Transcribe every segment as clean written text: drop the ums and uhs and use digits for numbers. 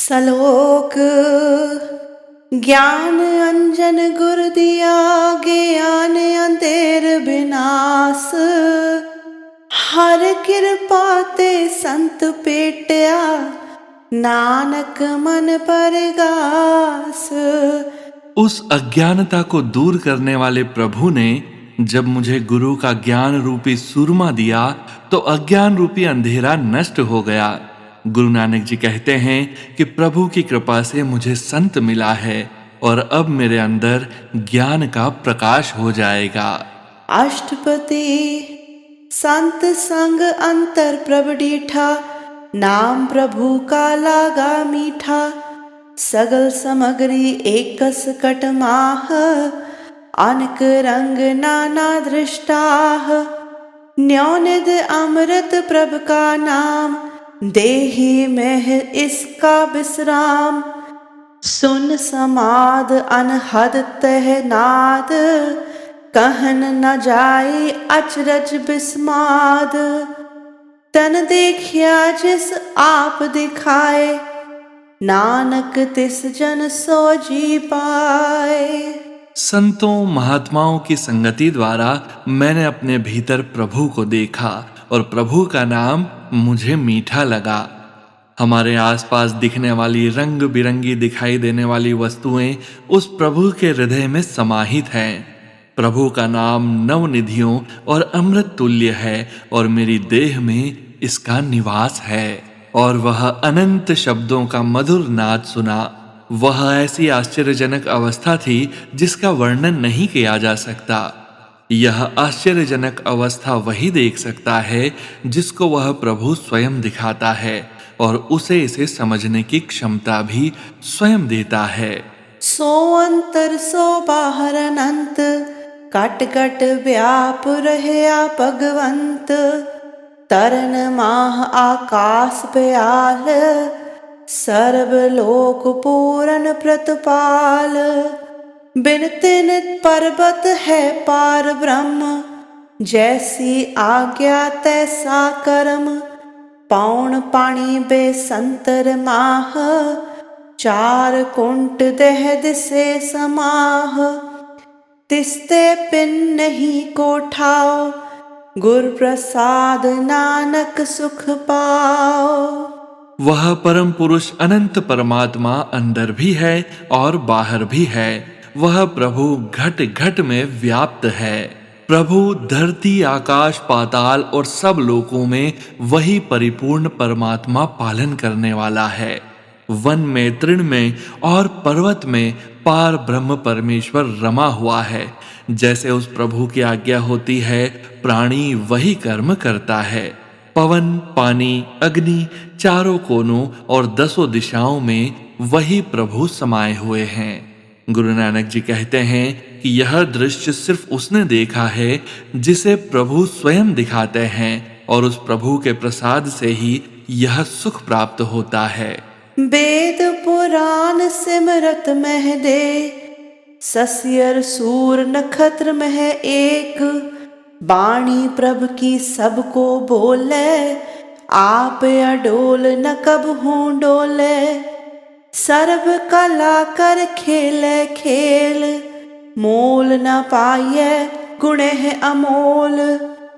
सलोक ज्ञान अंजन गुर दिया ज्ञान अंधेर विनाश। हर कृपा ते संत पेटिया नानक मन परगास। उस अज्ञानता को दूर करने वाले प्रभु ने जब मुझे गुरु का ज्ञान रूपी सूरमा दिया तो अज्ञान रूपी अंधेरा नष्ट हो गया। गुरु नानक जी कहते हैं कि प्रभु की कृपा से मुझे संत मिला है और अब मेरे अंदर ज्ञान का प्रकाश हो जाएगा। अष्टपति संत संग अंतर प्रभ डीठा, नाम प्रभु का लागा मीठा। सगल समग्री एकस कटमाह, अनक रंग नाना दृष्टाह। न्योनिध अमृत प्रभ का नाम, देहि में इसका विश्राम। सुन समाद अनहद तह नाद, कहन न जाए अचरज बिस्माद। तन देखिया जिस आप दिखाए, नानक तिस जन सो जी पाए। संतों महात्माओं की संगति द्वारा मैंने अपने भीतर प्रभु को देखा और प्रभु का नाम मुझे मीठा लगा। हमारे आसपास दिखने वाली रंग बिरंगी दिखाई देने वाली वस्तुएं उस प्रभु के हृदय में समाहित हैं। प्रभु का नाम नवनिधियों और अमृत तुल्य है और मेरी देह में इसका निवास है। और वह अनंत शब्दों का मधुर नाद सुना। वह ऐसी आश्चर्यजनक अवस्था थी जिसका वर्णन नहीं किया जा सकता। यह आश्चर्यजनक अवस्था वही देख सकता है जिसको वह प्रभु स्वयं दिखाता है और उसे इसे समझने की क्षमता भी स्वयं देता है। सो अंतर सो बाहर अनंत, कट कट व्याप रहया भगवंत। तरन माह आकाश प्याल, सर्वलोक पूरन प्रतपाल। बिन तिन पर्वत है पार ब्रह्म, जैसी आज्ञा तैसा कर्म। पौन पानी बेसंतर माह, चार कुंट दह दिसे समाह। तिस्ते पिन नहीं को ठाओ, गुर प्रसाद नानक सुख पाओ। वह परम पुरुष अनंत परमात्मा अंदर भी है और बाहर भी है। वह प्रभु घट घट में व्याप्त है। प्रभु धरती आकाश पाताल और सब लोकों में वही परिपूर्ण परमात्मा पालन करने वाला है। वन में तृण में और पर्वत में पार ब्रह्म परमेश्वर रमा हुआ है। जैसे उस प्रभु की आज्ञा होती है प्राणी वही कर्म करता है। पवन पानी अग्नि चारों कोनों और दसों दिशाओं में वही प्रभु समाये हुए हैं। गुरु नानक जी कहते हैं कि यह दृश्य सिर्फ उसने देखा है जिसे प्रभु स्वयं दिखाते हैं और उस प्रभु के प्रसाद से ही यह सुख प्राप्त होता है। वेद पुराण सिमरत मह दे, सस्यर सूर नक्षत्र मह एक। वाणी प्रभ की सबको बोले, आप अडोल न कब हूँ डोले। सर्व कला कर खेले खेल, मोल न पाइए गुण है अमोल।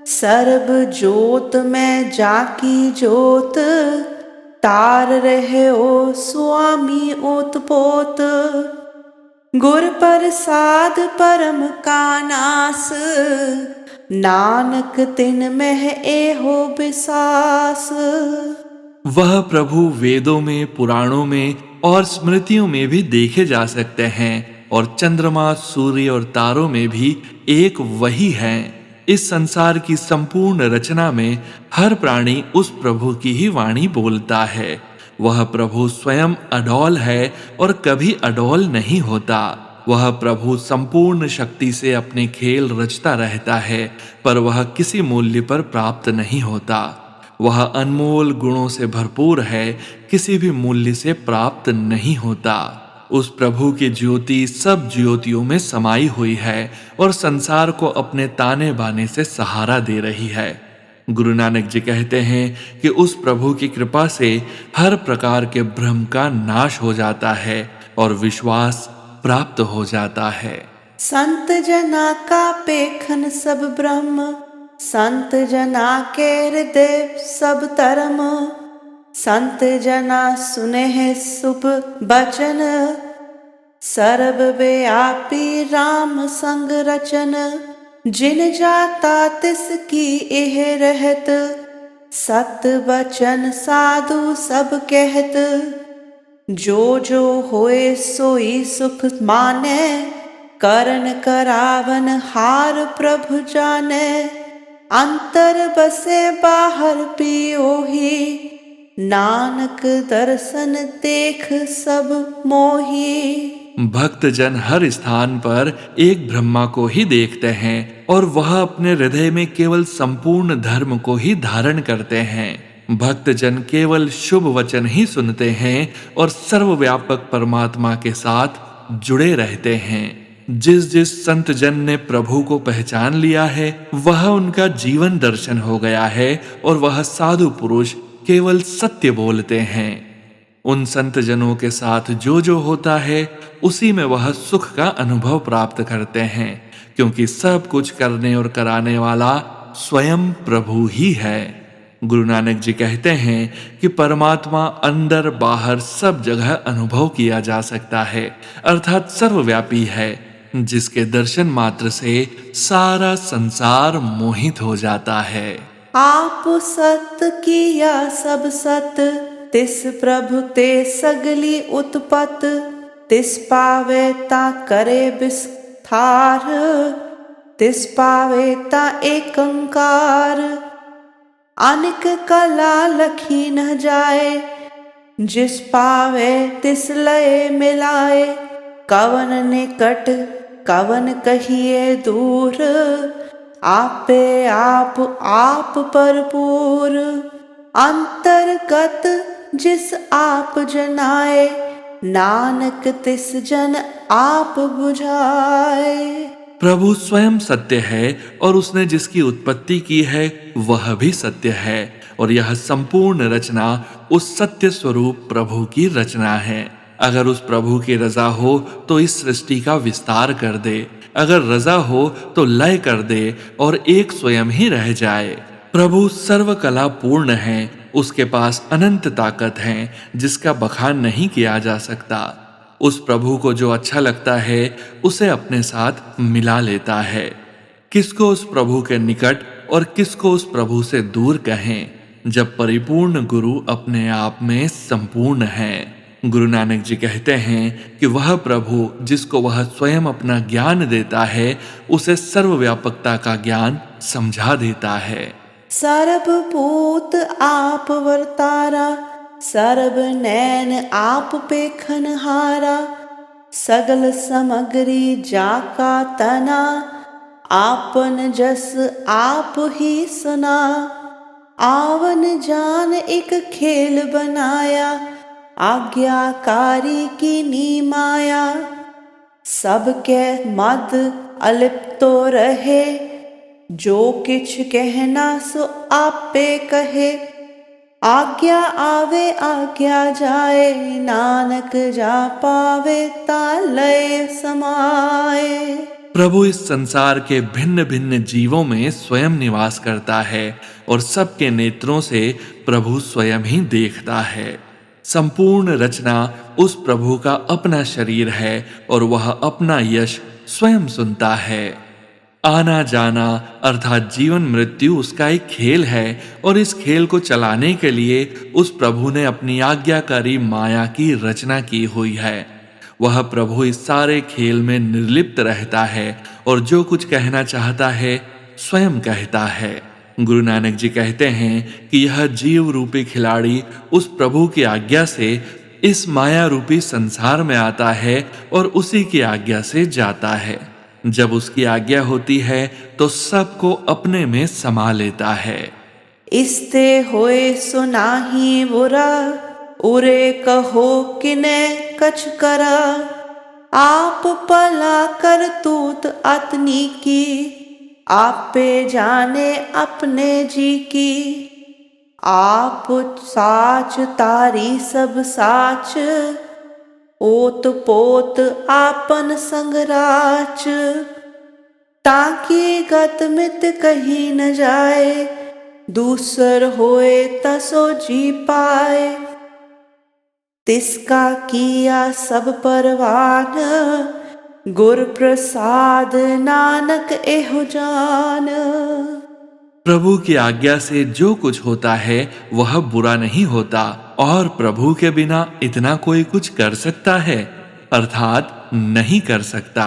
सर्व जोत में जाकी जोत, तार रहे ओ स्वामी ओतपोत। गुर प्रसाद परम का नास, नानक तिन में एहो विसास। वह प्रभु वेदों में पुराणों में और स्मृतियों में भी देखे जा सकते हैं और चंद्रमा सूर्य और तारों में भी एक वही है। इस संसार की संपूर्ण रचना में हर प्राणी उस प्रभु की ही वाणी बोलता है। वह प्रभु स्वयं अडोल है और कभी अडोल नहीं होता। वह प्रभु संपूर्ण शक्ति से अपने खेल रचता रहता है, पर वह किसी मूल्य पर प्राप्त नहीं होता। वह अनमोल गुणों से भरपूर है, किसी भी मूल्य से प्राप्त नहीं होता। उस प्रभु की ज्योति सब ज्योतियों में समाई हुई है और संसार को अपने ताने बाने से सहारा दे रही है। गुरु नानक जी कहते हैं कि उस प्रभु की कृपा से हर प्रकार के भ्रम का नाश हो जाता है और विश्वास प्राप्त हो जाता है। संत जना का पेखन सब ब्रह्म, संत जना के हृदय सब धर्म, संत जना सुने है शुभ बचन, सर्वव्यापी राम संग रचन, जिन जाता तिसकी एह रहत, सत वचन साधु सब कहत, जो जो होए सोई सुख माने, करन करावन हार प्रभु जाने, अंतर बसे बाहर पियोही, नानक दर्शन देख सब मोही। भक्त जन हर स्थान पर एक ब्रह्मा को ही देखते हैं और वह अपने हृदय में केवल संपूर्ण धर्म को ही धारण करते हैं। भक्त जन केवल शुभ वचन ही सुनते हैं और सर्वव्यापक परमात्मा के साथ जुड़े रहते हैं। जिस जिस संत जन ने प्रभु को पहचान लिया है वह उनका जीवन दर्शन हो गया है और वह साधु पुरुष केवल सत्य बोलते हैं। उन संत जनों के साथ जो जो होता है उसी में वह सुख का अनुभव प्राप्त करते हैं, क्योंकि सब कुछ करने और कराने वाला स्वयं प्रभु ही है। गुरु नानक जी कहते हैं कि परमात्मा अंदर बाहर सब जगह अनुभव किया जा सकता है, अर्थात सर्वव्यापी है, जिसके दर्शन मात्र से सारा संसार मोहित हो जाता है। आप सत किया सब सत, तिस प्रभु ते सगली उत्पत, तिस पावे ता करे विस्तार, तिस पावे ता एकंकार, अनेक कला लखी न जाए, जिस पावे तिस लय मिलाए, कवन निकट कवन कहिए दूर, आपे आप भरपूर, अंतर्गत जिस आप जनाए, नानक तिस जन आप बुझाए। प्रभु स्वयं सत्य है और उसने जिसकी उत्पत्ति की है वह भी सत्य है, और यह संपूर्ण रचना उस सत्य स्वरूप प्रभु की रचना है। अगर उस प्रभु की रजा हो तो इस सृष्टि का विस्तार कर दे, अगर रजा हो तो लय कर दे और एक स्वयं ही रह जाए। प्रभु सर्वकला पूर्ण है, उसके पास अनंत ताकत है जिसका बखान नहीं किया जा सकता। उस प्रभु को जो अच्छा लगता है उसे अपने साथ मिला लेता है। किसको उस प्रभु के निकट और किसको उस प्रभु से दूर कहें, जब परिपूर्ण गुरु अपने आप में संपूर्ण है। गुरु नानक जी कहते हैं कि वह प्रभु जिसको वह स्वयं अपना ज्ञान देता है उसे सर्वव्यापकता का ज्ञान समझा देता है। सर्वभूत आप वर्तारा, सर्व नैन आप पेखन हारा, सगल समग्री जाका तना, आपन जस आप ही सुना, आवन जान एक खेल बनाया, आज्ञाकारी की नीमाया, सबके मद अलिप्तो रहे, जो किछ कहना सो आपे कहे, आज्ञा आवे आज्ञा जाए, नानक जा पावे तालय समाए। प्रभु इस संसार के भिन्न भिन्न जीवों में स्वयं निवास करता है और सबके नेत्रों से प्रभु स्वयं ही देखता है। संपूर्ण रचना उस प्रभु का अपना शरीर है और वह अपना यश स्वयं सुनता है। आना जाना अर्थात जीवन मृत्यु उसका एक खेल है और इस खेल को चलाने के लिए उस प्रभु ने अपनी आज्ञाकारी माया की रचना की हुई है। वह प्रभु इस सारे खेल में निर्लिप्त रहता है और जो कुछ कहना चाहता है स्वयं कहता है। गुरु नानक जी कहते हैं कि यह जीव रूपी खिलाड़ी उस प्रभु की आज्ञा से इस माया रूपी संसार में आता है और उसी की आज्ञा से जाता है। जब उसकी आज्ञा होती है तो सबको अपने में समा लेता है। इसते होए सुनाही बुरा, उरे कहो किने कछ करा, आप पला कर तूत अतनी की, आप पे जाने अपने जी की, आप साच तारी सब साच, ओत पोत आपन संगराच। ताकि गत मित कहीं न जाए, दूसर होए तसो जी पाए। तिसका किया सब परवान, गुर प्रसाद नानक एहो जान। प्रभु की आज्ञा से जो कुछ होता है वह बुरा नहीं होता, और प्रभु के बिना इतना कोई कुछ कर सकता है? अर्थात नहीं कर सकता।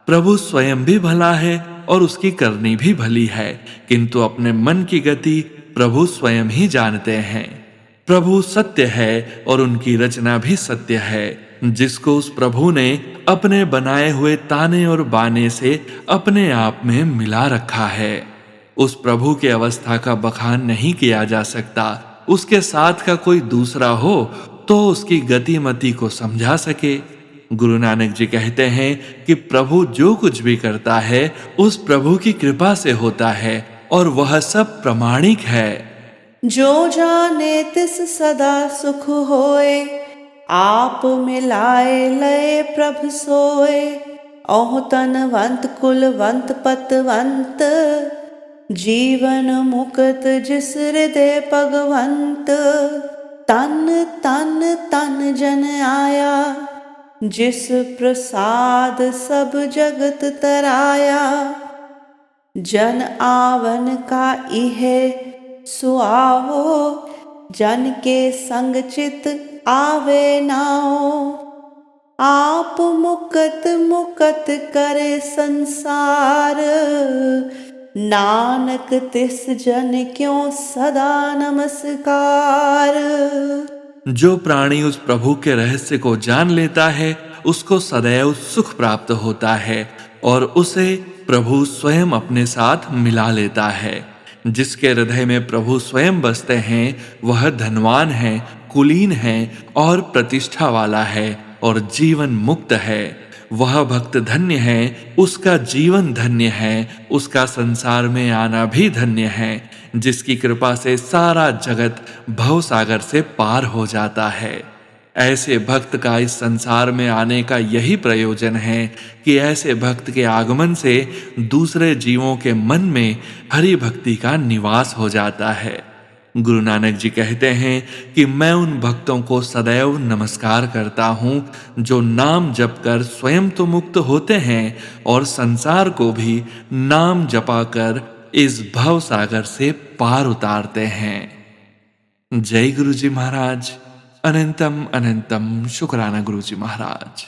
प्रभु स्वयं भी भला है और उसकी करनी भी भली है, किंतु अपने मन की गति प्रभु स्वयं ही जानते हैं। प्रभु सत्य है और उनकी रचना भी सत्य है। जिसको उस प्रभु ने अपने बनाए हुए ताने और बाने से अपने आप में मिला रखा है, उस प्रभु की अवस्था का बखान नहीं किया जा सकता। उसके साथ का कोई दूसरा हो तो उसकी गतिमति को समझा सके। गुरु नानक जी कहते हैं कि प्रभु जो कुछ भी करता है उस प्रभु की कृपा से होता है, और वह सब प्रमाणिक है। जो जाने तिस सदा सुख होए, आप मिलाए लय प्रभ सोए। ओह तनवंत कुलवंत पतवंत, जीवन मुक्त जिस हृदय भगवंत। तन तन तन जन आया, जिस प्रसाद सब जगत तराया। जन आवन का इहे सुआवो, जन के संग चित आवे नाओ। आप मुकत मुकत करे संसार, नानक तिस जन क्यों सदा नमस्कार। जो प्राणी उस प्रभु के रहस्य को जान लेता है उसको सदैव सुख प्राप्त होता है, और उसे प्रभु स्वयं अपने साथ मिला लेता है। जिसके हृदय में प्रभु स्वयं बसते हैं वह धनवान है, कुलीन है और प्रतिष्ठा वाला है और जीवन मुक्त है। वह भक्त धन्य है, उसका जीवन धन्य है, उसका संसार में आना भी धन्य है। जिसकी कृपा से सारा जगत भवसागर से पार हो जाता है। ऐसे भक्त का इस संसार में आने का यही प्रयोजन है कि ऐसे भक्त के आगमन से दूसरे जीवों के मन में हरि भक्ति का निवास हो जाता है। गुरु नानक जी कहते हैं कि मैं उन भक्तों को सदैव नमस्कार करता हूँ जो नाम जप कर स्वयं तो मुक्त होते हैं और संसार को भी नाम जपा कर इस भव सागर से पार उतारते हैं। जय गुरु जी महाराज। अनंतम अनंतम शुक्राना गुरु जी महाराज।